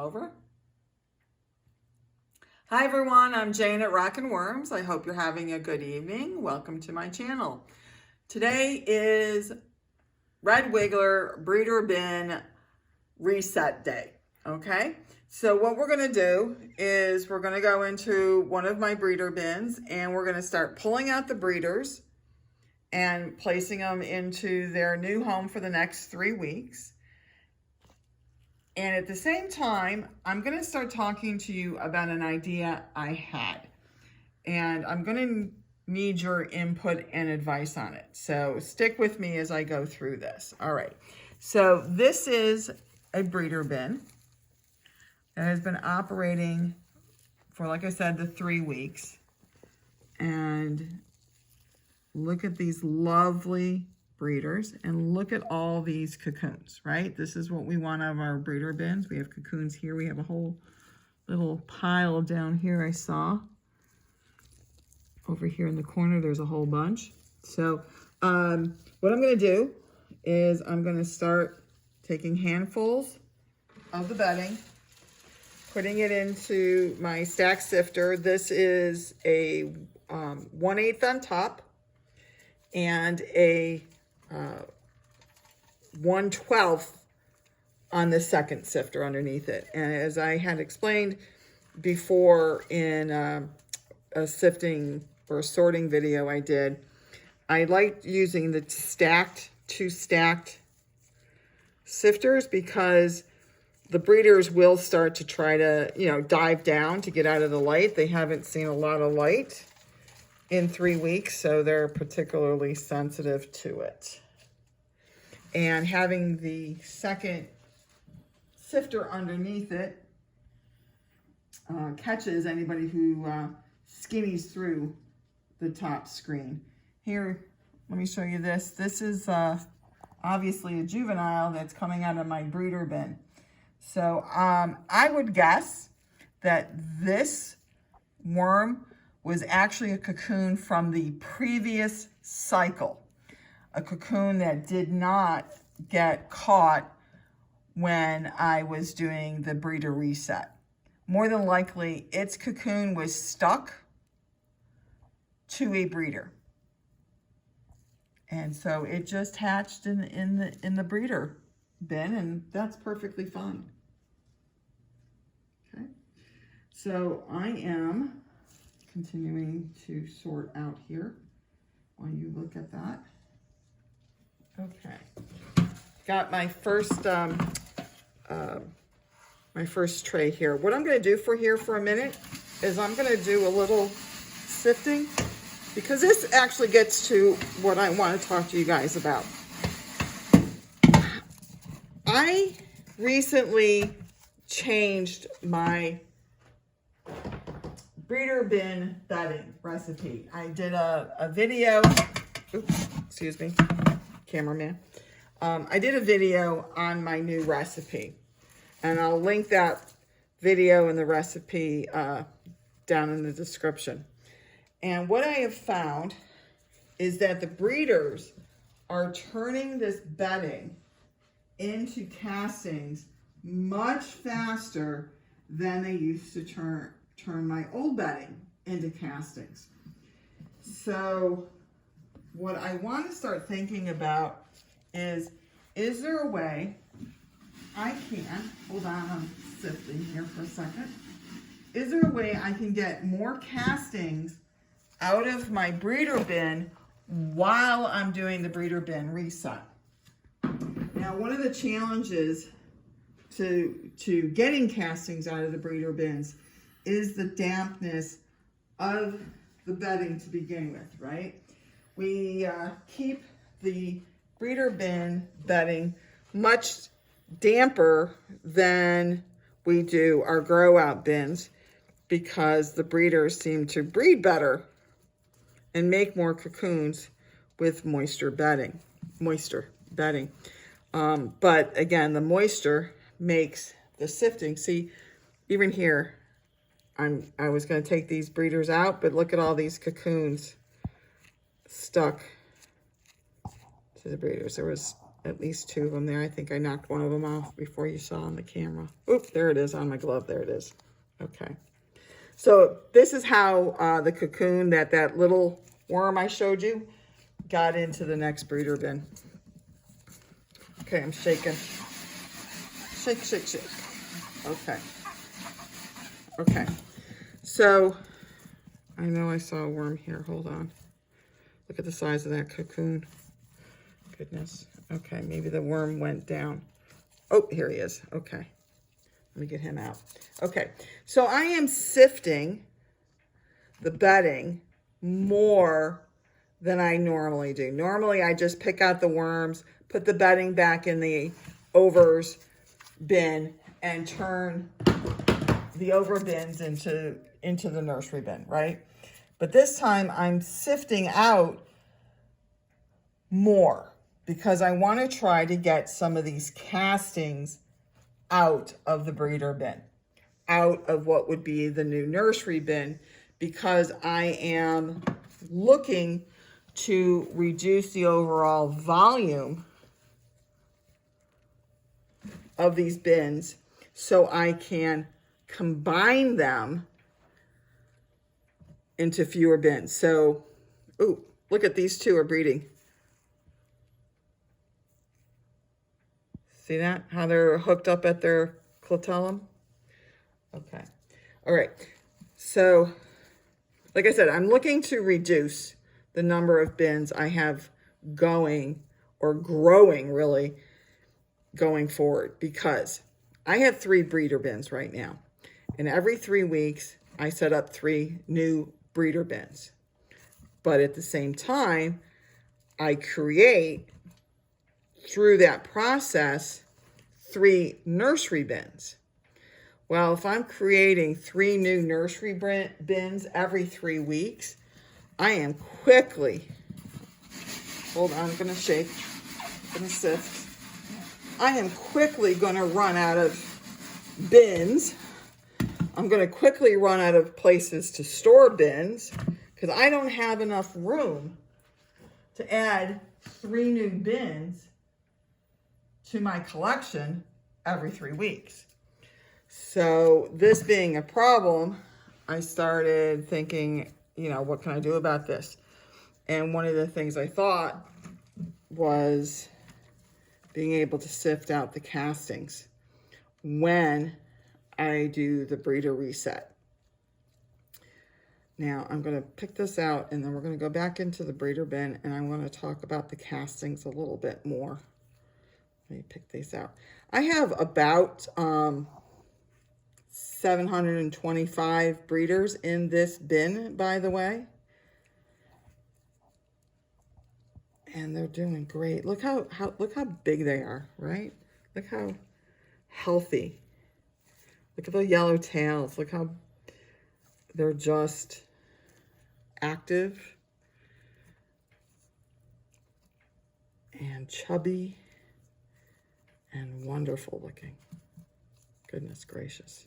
Over. Hi everyone, I'm Jane at Rockin' Worms. I hope you're having a good evening. Welcome to my channel. Today is Red Wiggler Breeder Bin Reset Day, okay? So what we're gonna do is we're gonna go into one of my breeder bins and we're gonna start pulling out the breeders and placing them into their new home for the next 3 weeks. And at the same time, I'm going to start talking to you about an idea I had. And I'm going to need your input and advice on it. So stick with me as I go through this. All right. So this is a breeder bin that has been operating for, like I said, the 3 weeks. And look at these lovely breeders and look at all these cocoons, right? This is what we want out of our breeder bins. We have cocoons here. We have a whole little pile down here I saw. Over here in the corner, there's a whole bunch. So what I'm going to do is I'm going to start taking handfuls of the bedding, putting it into my stack sifter. This is a 1/8 on top and a 1/12 on the second sifter underneath it. And as I had explained before in a sifting or sorting video I did, I like using the two stacked sifters because the breeders will start to try to, dive down to get out of the light. They haven't seen a lot of light in 3 weeks, so they're particularly sensitive to it. And having the second sifter underneath it catches anybody who skinnies through the top screen. Here, let me show you this. This is obviously a juvenile that's coming out of my breeder bin. So I would guess that this worm was actually a cocoon from the previous cycle. A cocoon that did not get caught when I was doing the breeder reset. More than likely, its cocoon was stuck to a breeder. And so it just hatched in the breeder bin, and that's perfectly fine. Okay, so I am continuing to sort out here while you look at that. Okay, got my first tray here. What I'm going to do for a minute is I'm going to do a little sifting because this actually gets to what I want to talk to you guys about. I recently changed my breeder bin bedding recipe. I did a video, oops, excuse me, cameraman. I did a video on my new recipe, and I'll link that video and the recipe down in the description. And what I have found is that the breeders are turning this bedding into castings much faster than they used to turn my old bedding into castings. So what I want to start thinking about is there a way I can, hold on, I'm sifting here for a second. Is there a way I can get more castings out of my breeder bin while I'm doing the breeder bin reset? Now, one of the challenges to getting castings out of the breeder bins is the dampness of the bedding to begin with, right? We keep the breeder bin bedding much damper than we do our grow out bins because the breeders seem to breed better and make more cocoons with moisture bedding. But again, the moisture makes the sifting. See, even here, I was going to take these breeders out, but look at all these cocoons stuck to the breeders. There was at least 2 of them there. I think I knocked one of them off before you saw on the camera. Oop, there it is on my glove. There it is. Okay. So this is how the cocoon, that little worm I showed you, got into the next breeder bin. Okay, I'm shaking. Shake, shake, shake. Okay. Okay. So I know I saw a worm here. Hold on. Look at the size of that cocoon. Goodness. Okay, maybe the worm went down. Oh, here he is. Okay. Let me get him out. Okay, so I am sifting the bedding more than I normally do. Normally, I just pick out the worms, put the bedding back in the overs bin, and turn the over bins into the nursery bin, right? But this time, I'm sifting out more because I want to try to get some of these castings out of the breeder bin, out of what would be the new nursery bin, because I am looking to reduce the overall volume of these bins so I can combine them into fewer bins. So, ooh, look at these 2 are breeding. See that? How they're hooked up at their clitellum? Okay. All right. So, like I said, I'm looking to reduce the number of bins I have going, or growing really, going forward, because I have 3 breeder bins right now. And every 3 weeks, I set up 3 new breeder bins. But at the same time, I create, through that process, 3 nursery bins. Well, if I'm creating 3 new nursery bins every 3 weeks, I am quickly, hold on, I'm gonna shake, I'm gonna sift. I am quickly gonna run out of bins. I'm gonna quickly run out of places to store bins because I don't have enough room to add 3 new bins to my collection every 3 weeks. So this being a problem, I started thinking, what can I do about this? And one of the things I thought was being able to sift out the castings when I do the breeder reset. Now I'm going to pick this out, and then we're going to go back into the breeder bin, and I want to talk about the castings a little bit more. Let me pick these out. I have about 725 breeders in this bin, by the way. And they're doing great. Look how big they are, right? Look how healthy. Look at the yellow tails. Look how they're just active and chubby and wonderful looking. Goodness gracious.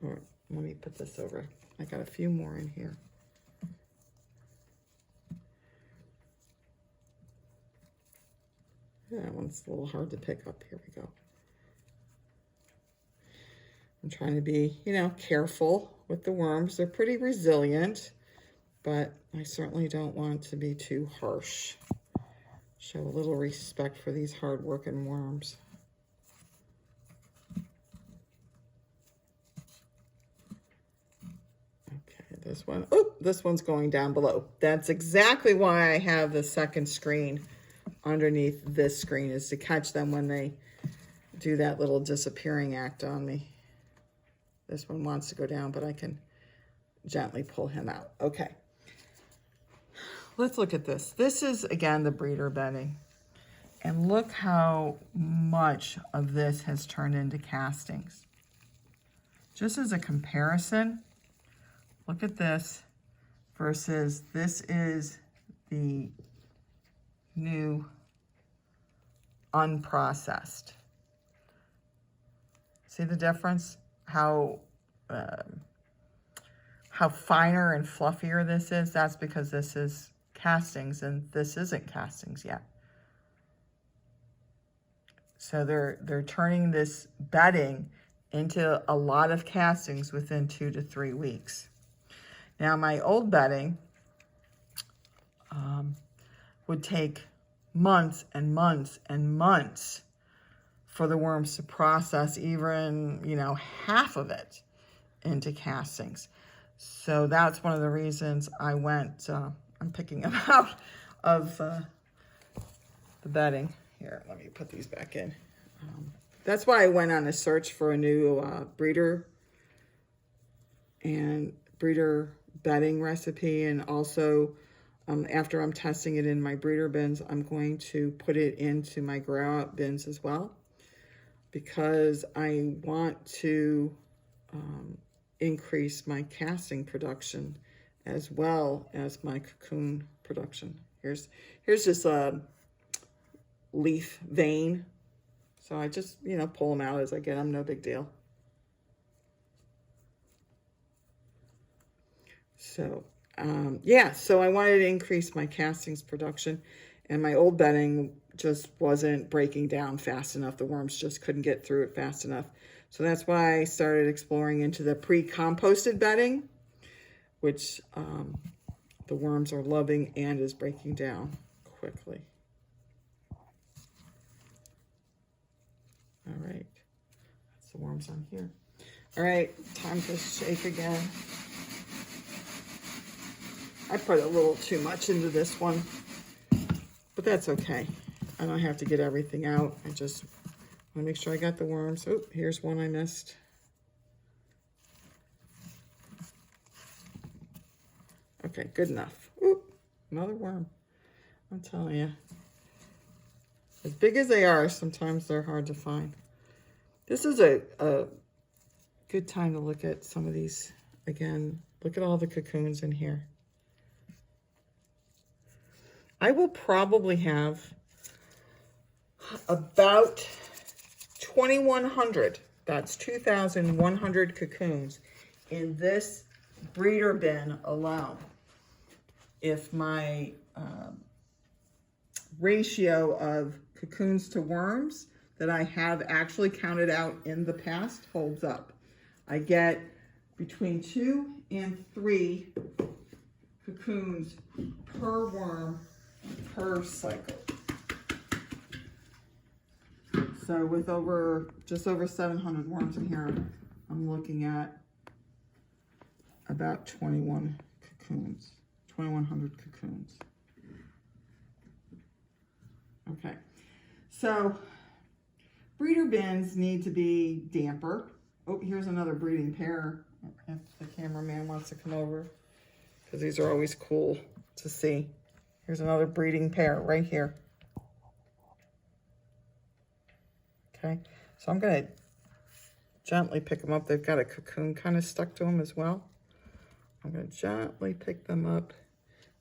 All right, let me put this over. I got a few more in here. That one's a little hard to pick up. Here we go. I'm trying to be, careful with the worms. They're pretty resilient, but I certainly don't want to be too harsh. Show a little respect for these hard-working worms. Okay, this one. Oh, this one's going down below. That's exactly why I have the second screen underneath this screen, is to catch them when they do that little disappearing act on me. This one wants to go down, but I can gently pull him out. Okay. Let's look at this. This is, again, the breeder bedding. And look how much of this has turned into castings. Just as a comparison, look at this versus this is the new unprocessed. See the difference? How finer and fluffier this is? That's because this is castings and this isn't castings yet. So they're turning this bedding into a lot of castings within 2 to 3 weeks. Now my old bedding would take months and months and months for the worms to process even, you know, half of it into castings. So that's one of the reasons I went, I'm picking them out of the bedding. Here, let me put these back in. That's why I went on a search for a new breeder bedding recipe, and also after I'm testing it in my breeder bins, I'm going to put it into my grow out bins as well, because I want to increase my casting production as well as my cocoon production. Here's just a leaf vein. So I just, you know, pull them out as I get them, no big deal. So, yeah, so I wanted to increase my castings production, and my old bedding just wasn't breaking down fast enough. The worms just couldn't get through it fast enough. So that's why I started exploring into the pre-composted bedding, which the worms are loving and is breaking down quickly. All right, that's the worms on here. All right, time to shake again. I put a little too much into this one, but that's okay. I don't have to get everything out. I just want to make sure I got the worms. Oh, here's one I missed. Okay, good enough. Ooh, another worm. I'm telling you. As big as they are, sometimes they're hard to find. This is a good time to look at some of these. Again, look at all the cocoons in here. I will probably have about 2,100, that's 2,100 cocoons in this breeder bin alone. If my ratio of cocoons to worms that I have actually counted out in the past holds up, I get between 2 and 3 cocoons per worm per cycle. So with just over 700 worms in here, I'm looking at about 2,100 cocoons. Okay, so breeder bins need to be damper. Oh, here's another breeding pair if the cameraman wants to come over, because these are always cool to see. Here's another breeding pair right here. Okay, so I'm going to gently pick them up. They've got a cocoon kind of stuck to them as well. I'm going to gently pick them up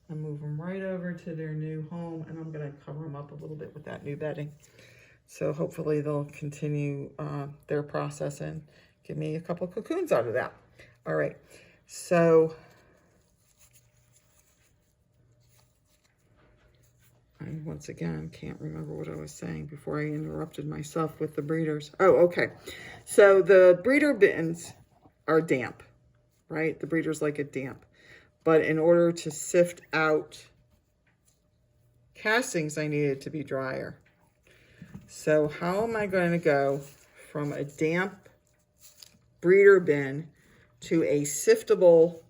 and move them right over to their new home, and I'm going to cover them up a little bit with that new bedding. So hopefully they'll continue their process and give me a couple of cocoons out of that. All right, so I once again can't remember what I was saying before I interrupted myself with the breeders. Oh, okay. So the breeder bins are damp, right? The breeders like it damp. But in order to sift out castings, I need it to be drier. So how am I going to go from a damp breeder bin to a siftable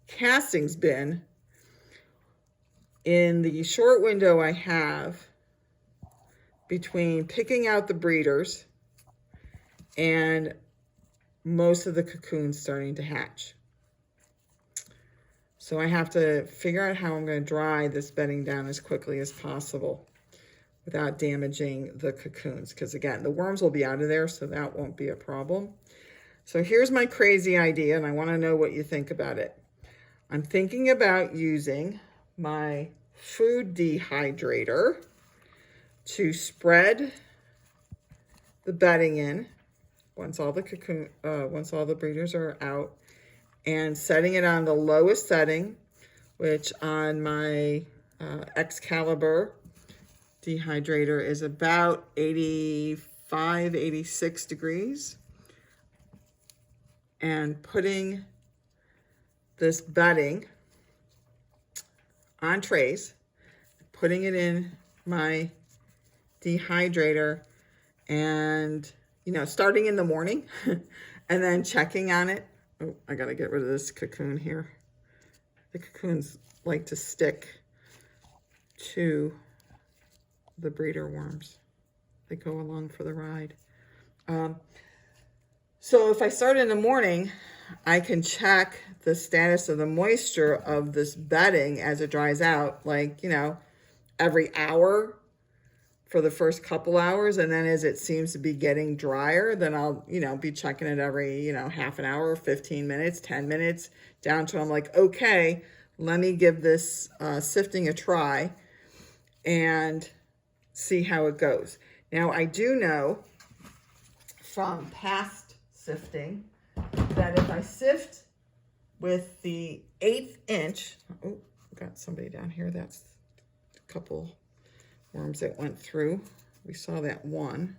castings bin in the short window I have between picking out the breeders and most of the cocoons starting to hatch? So I have to figure out how I'm going to dry this bedding down as quickly as possible without damaging the cocoons. Because again, the worms will be out of there, so that won't be a problem. So here's my crazy idea, and I want to know what you think about it. I'm thinking about using my food dehydrator to spread the bedding in once all the breeders are out, and setting it on the lowest setting, which on my Excalibur dehydrator is about 85, 86 degrees. And putting this bedding on trays, putting it in my dehydrator, and, you know, starting in the morning and then checking on it. Oh, I got to get rid of this cocoon here. The cocoons like to stick to the breeder worms. They go along for the ride. So if I start in the morning, I can check the status of the moisture of this bedding as it dries out, like, you know, every hour for the first couple hours. And then as it seems to be getting drier, then I'll, you know, be checking it every, you know, half an hour, 15 minutes, 10 minutes, down to I'm like, okay, let me give this sifting a try and see how it goes. Now, I do know from past sifting that if I sift with the 1/8 inch, oh, got somebody down here, that's a couple worms that went through. We saw that one.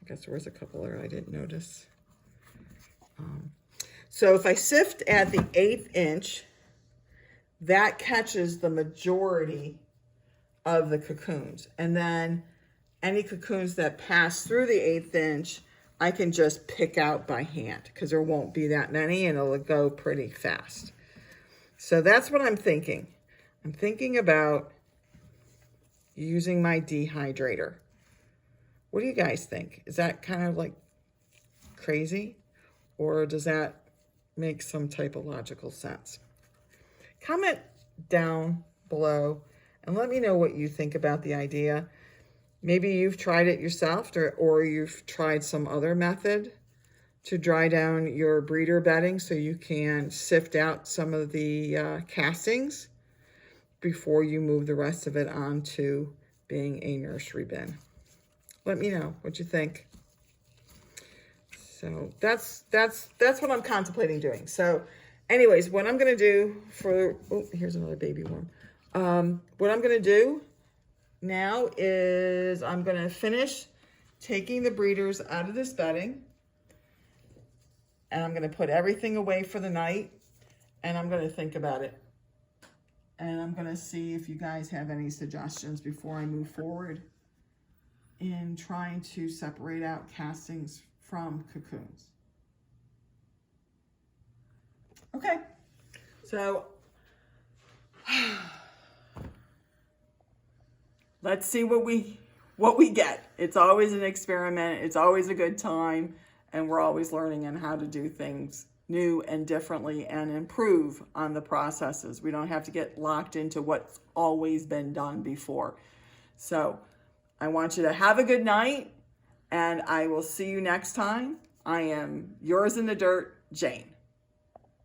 I guess there was a couple there I didn't notice. So if I sift at the 1/8 inch, that catches the majority of the cocoons. And then any cocoons that pass through the 1/8 inch, I can just pick out by hand because there won't be that many and it'll go pretty fast. So that's what I'm thinking. I'm thinking about using my dehydrator. What do you guys think? Is that kind of like crazy, or does that make some type of logical sense? Comment down below and let me know what you think about the idea. Maybe you've tried it yourself, or you've tried some other method to dry down your breeder bedding so you can sift out some of the castings before you move the rest of it onto being a nursery bin. Let me know what you think. So that's what I'm contemplating doing. So anyways, what I'm going to do for, oh, here's another baby worm. What I'm going to do now is I'm going to finish taking the breeders out of this bedding, and I'm going to put everything away for the night, and I'm going to think about it. And I'm going to see if you guys have any suggestions before I move forward in trying to separate out castings from cocoons. Okay, so let's see what we get. It's always an experiment. It's always a good time, and we're always learning on how to do things new and differently and improve on the processes. We don't have to get locked into what's always been done before. So I want you to have a good night, and I will see you next time. I am yours in the dirt, Jane.